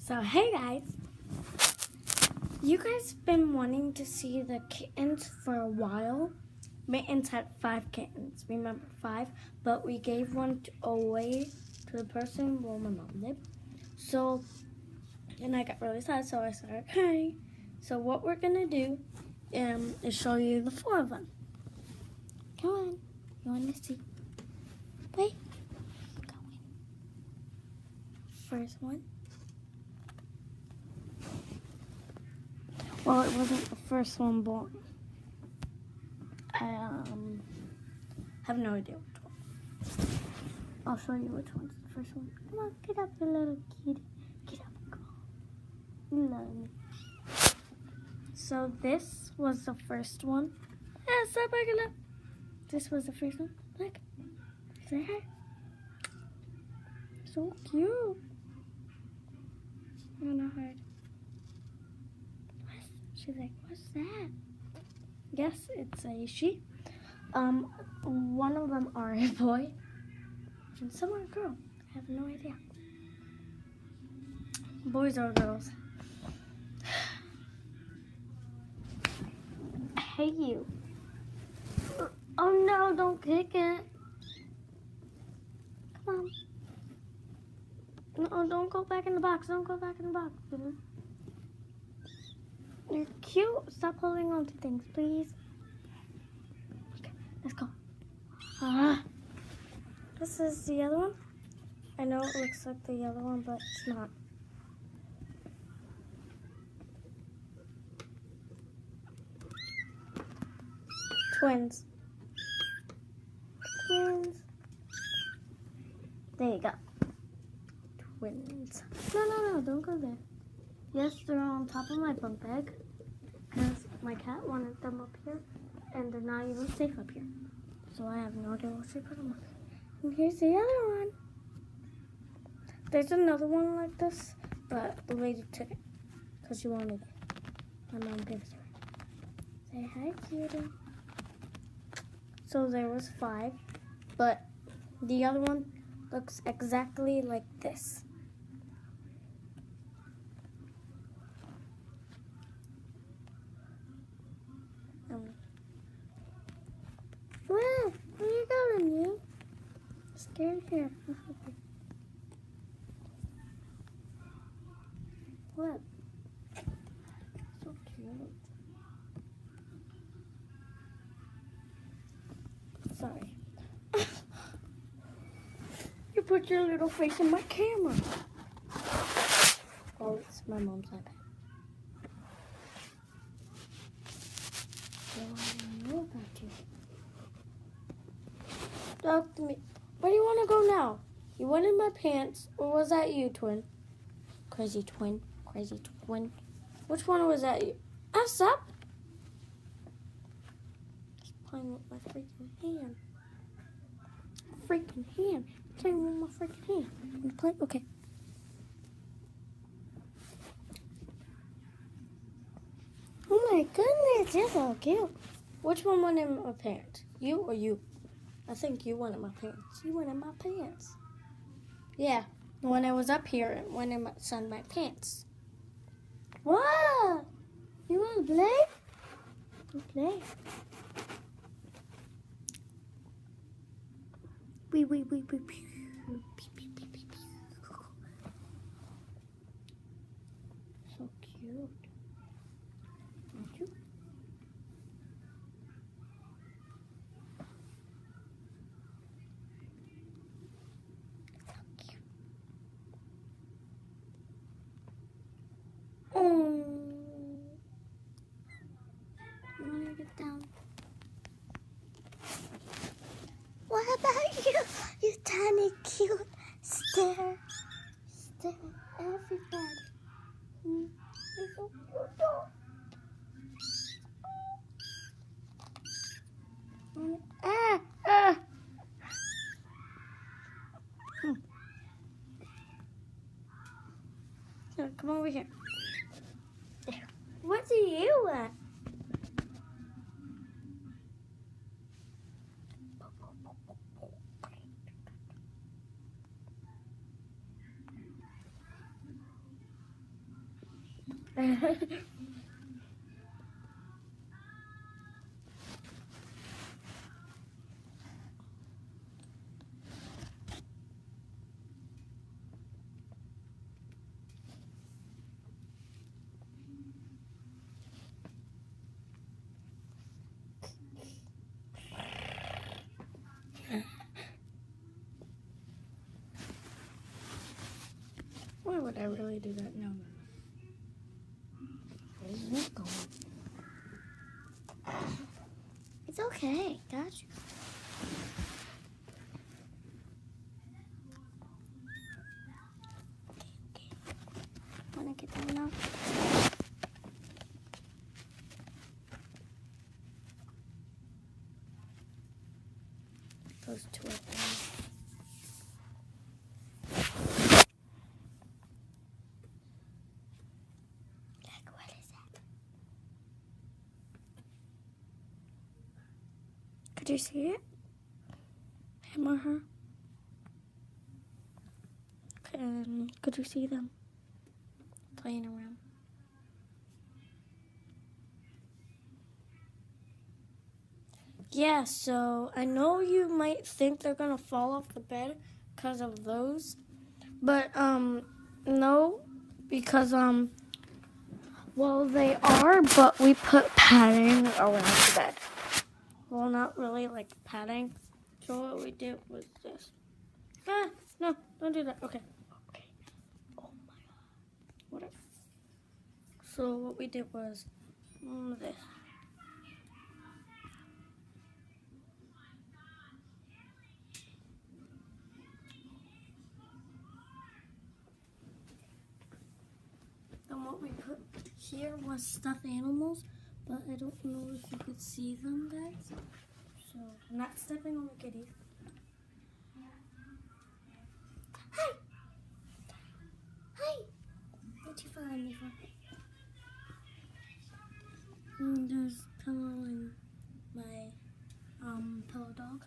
So hey guys, you guys been wanting to see the kittens for a while. Mittens had 5 kittens, remember 5, but we gave one away to the person, well my mom did. So, and I got really sad, so I started crying. So what we're gonna do is show you the 4 of them. Come on, you want to see? Wait, go in. First one. Well, it wasn't the first one born. I have no idea which one. I'll show you which one's the first one. Come on, get up, you little kitty. Get up, come on. You love me. So this was the first one. Yeah, stop backing up. This was the first one. Look, say hi. So cute. I'm gonna hide. She's like, what's that? Yes, it's a she. One of them are a boy, and some are a girl. I have no idea. Boys or girls? I hate you. Oh no, don't kick it. Come on. No, don't go back in the box. Don't go back in the box. You're cute. Stop holding on to things, please. Okay, let's go. This is the other one. I know it looks like the yellow one, but it's not. Twins. Twins. There you go. Twins. No, don't go there. Yes, they're on top of my bunk bed because my cat wanted them up here, and they're not even safe up here. So I have no idea what to put them on. And here's the other one. There's another one like this, but the lady took it because she wanted it. My mom gave it to her. Say hi, cutie. So there was 5, but the other one looks exactly like this. Where are you going, you? Scared here. What? So cute. Sorry. You put your little face in my camera. Oh, it's my mom's iPad. I know about you. Talk to me. Where do you want to go now? You went in my pants, or was that you, twin? Crazy twin. Crazy twin. Which one was that you? Ah, stop. He's playing with my freaking hand. Freaking hand. Playing with my freaking hand. You play? Okay. Oh my goodness, you're so cute. Which one went in my pants? You or you? I think you went in my pants. You went in my pants. Yeah, when I was up here, it went in my pants. What? You want to play? Play. Wee. So cute. Aren't you? Get down. What about you? You tiny cute. Stare at everybody. You're so cute. Here, come over here. There. What do you want? Why would I really do that? No. Where is it going? It's okay. Got you. Okay. Wanna get down now? Those two are fine. Could you see it? Him or her? Could you see them playing around? Yeah, so I know you might think they're gonna fall off the bed because of those, but no, because well, they are, but we put padding around the bed. Well, not really like padding. So what we did was this. Ah, no, don't do that. Okay. Okay. Oh my God. Whatever. So what we did was this. And what we put here was stuffed animals, but I don't know if you could see them, guys. So I'm not stepping on the kitty. Hi! Hi! What you find me for? There's Pillow and my pillow dog.